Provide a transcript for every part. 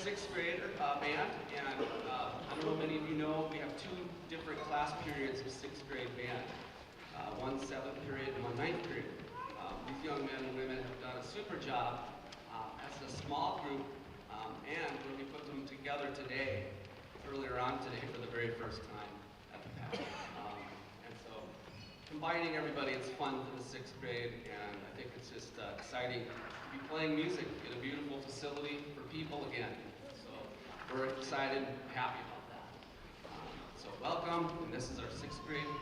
sixth grade band, and I don't know if many of you know, we have two different class periods of sixth grade band. One seventh period and one ninth period. These young men and women have done a super job as a small group, and when we put them together today, earlier on today for the very first time at the PAC. And so combining everybody is fun for the sixth grade, and I think it's just exciting to be playing music in a beautiful facility for people again. So we're excited and happy about that. So welcome, and this is our sixth grade band.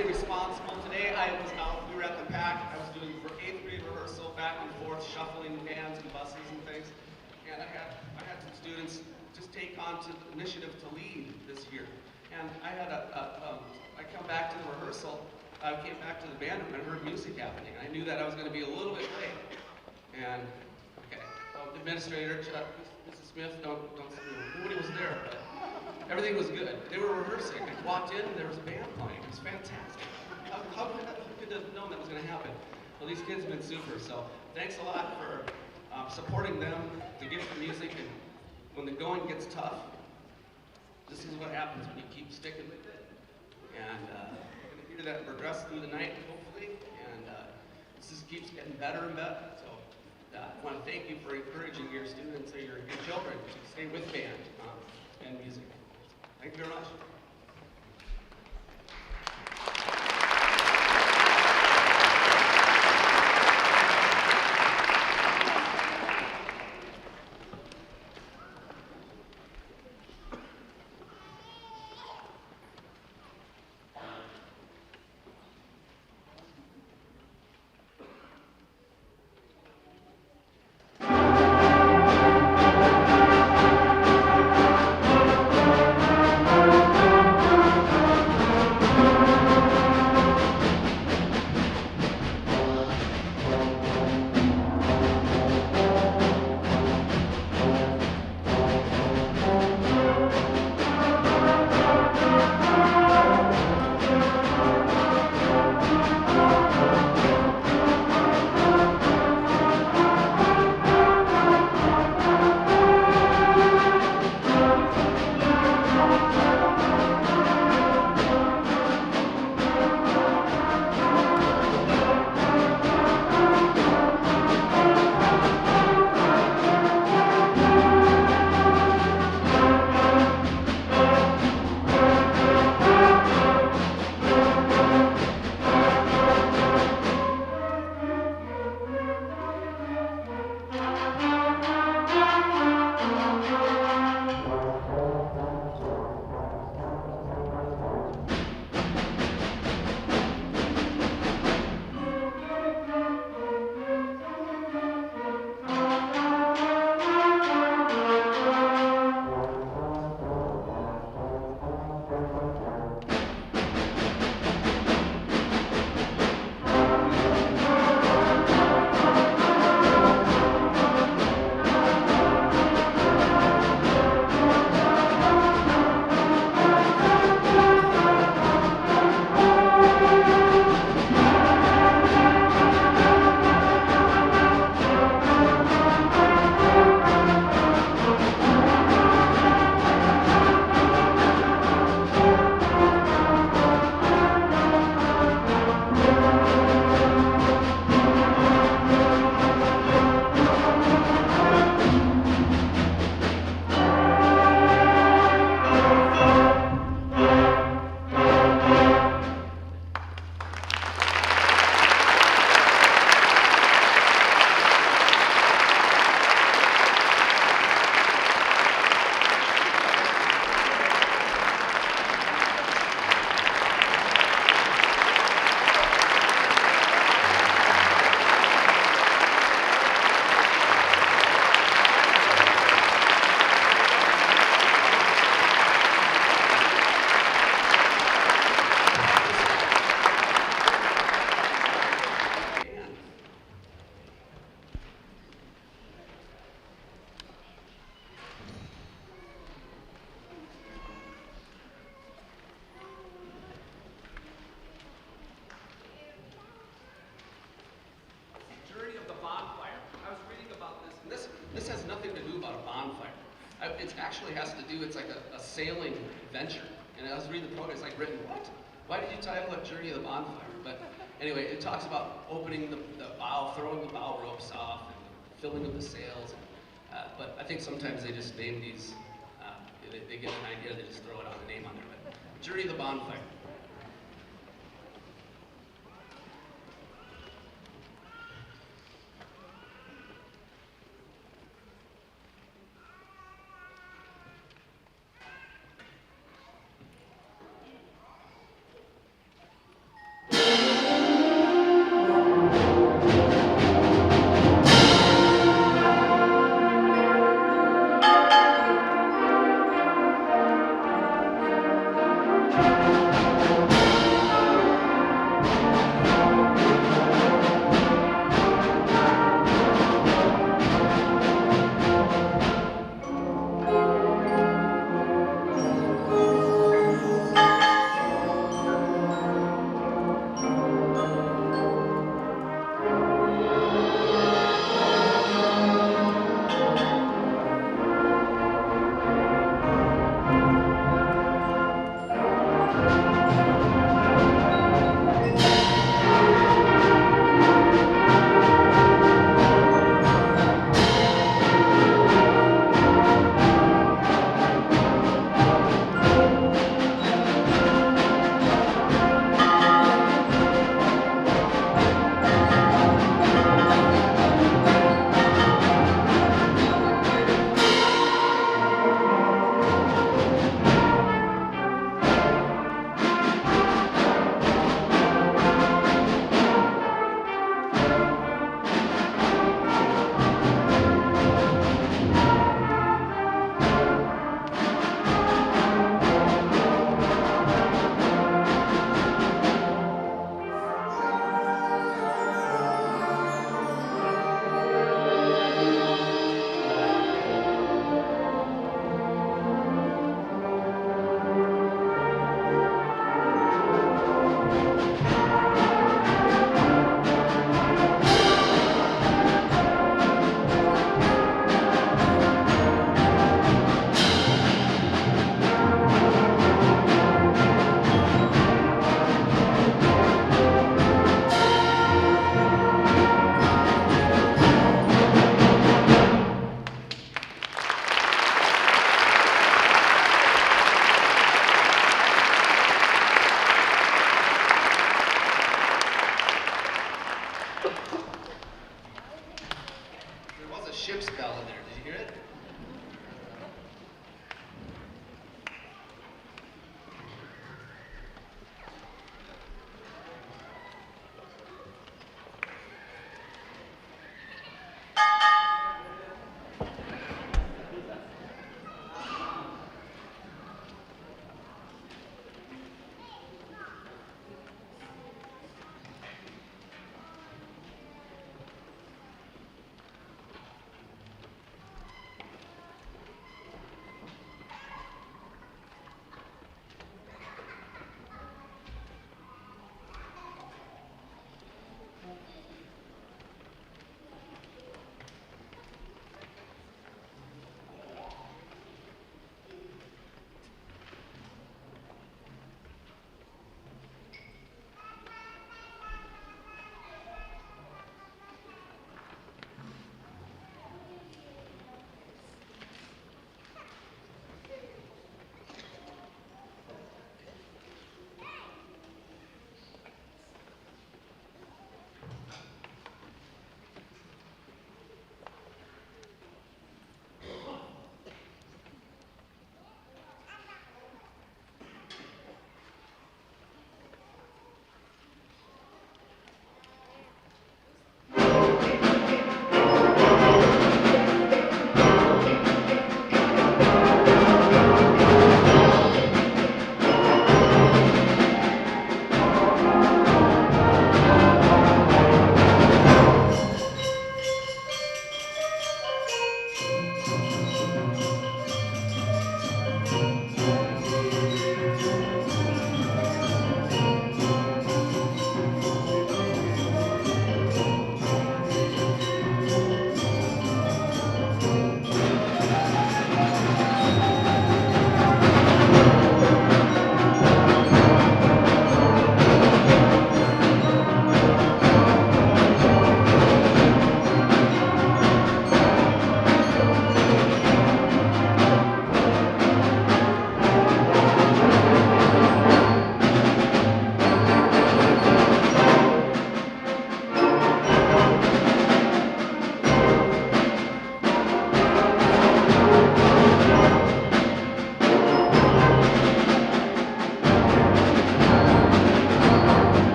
fiscally responsible. Today I was out, we were at the PAC, I was doing 8th grade rehearsal back and forth, shuffling bands and buses and things. And I had some students just take on to the initiative to lead this year. And I had I come back to the rehearsal, I came back to the band room and heard music happening. I knew that I was going to be a little bit late. And, okay, administrator, Mrs. Smith, nobody was there, but everything was good. They were rehearsing. I walked in and there was a band playing. It was fantastic. How could have known that was going to happen? Well, these kids have been super, so thanks a lot for supporting them to get the music. And when the going gets tough, this is what happens when you keep sticking with it. And we're going to hear that progress through the night, hopefully. And this just keeps getting better and better. So I want to thank you for encouraging your students or your children to stay with band and music. Thank you very much. It actually has to do, it's like a sailing venture. And I was reading the program, it's like written, what? Why did you title it Journey of the Bonfire? But anyway, it talks about opening the bow, throwing the bow ropes off, and filling of the sails. But I think sometimes they just name these, they get an idea, they just throw it on the name on there. But Journey of the Bonfire.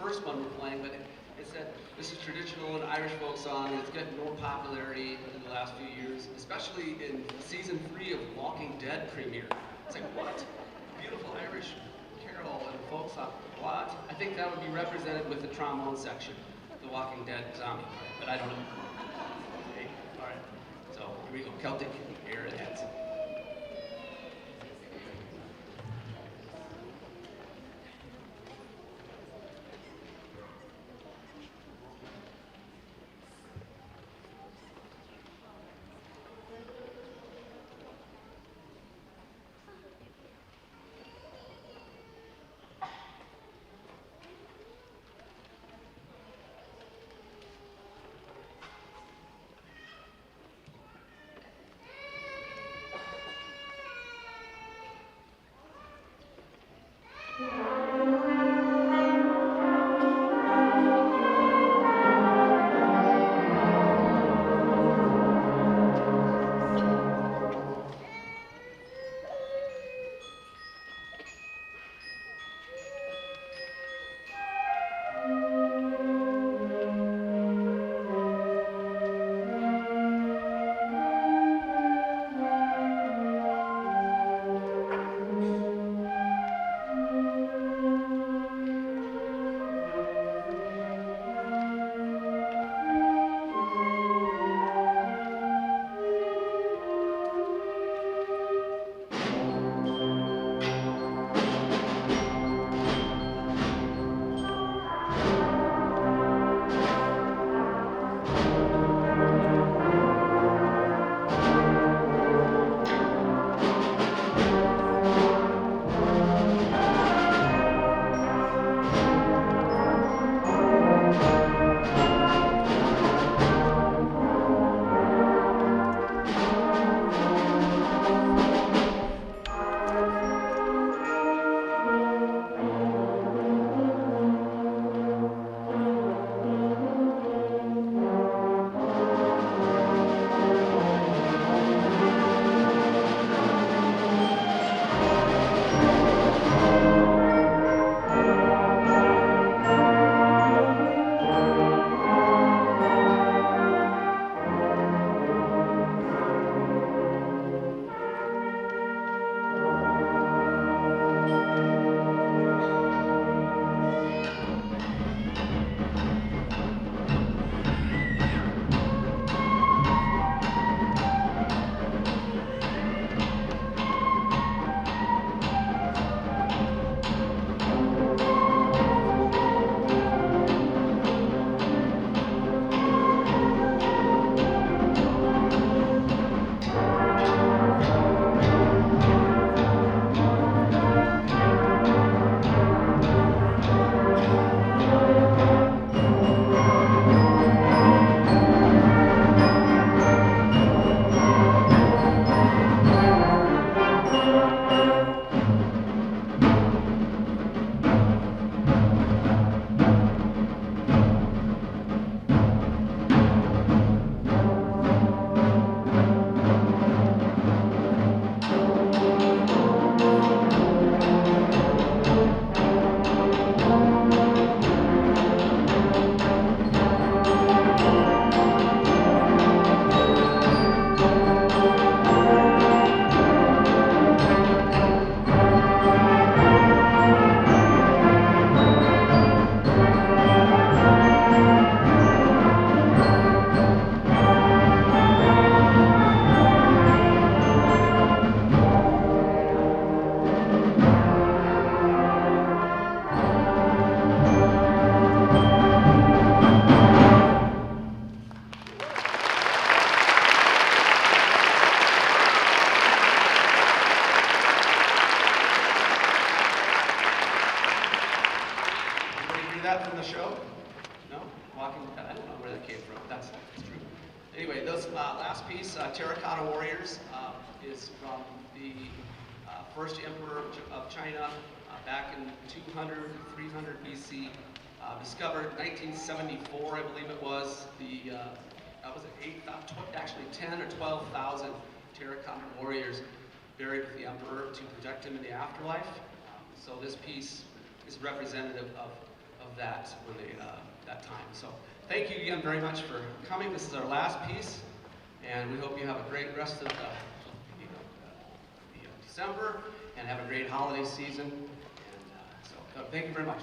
first one we're playing, but it said this is traditional and Irish folk song, and it's getting more popularity in the last few years, especially in season 3 of Walking Dead premiere. It's like, what? Beautiful Irish carol and folk song. What? I think that would be represented with the trombone section, the Walking Dead zombie, but I don't know. Okay, all right. So here we go, Celtic Airheads. that from the show? No? Walking Dead. I don't know where that came from. That's true. Anyway, this last piece, Terracotta Warriors, is from the first emperor of China back in 200, 300 BC. Discovered 1974, I believe it was. That was 10 or 12,000 terracotta warriors buried with the emperor to protect him in the afterlife. So this piece is representative of that when they that time. So thank you again very much for coming. This is our last piece, and we hope you have a great rest of the December and have a great holiday season. And so thank you very much.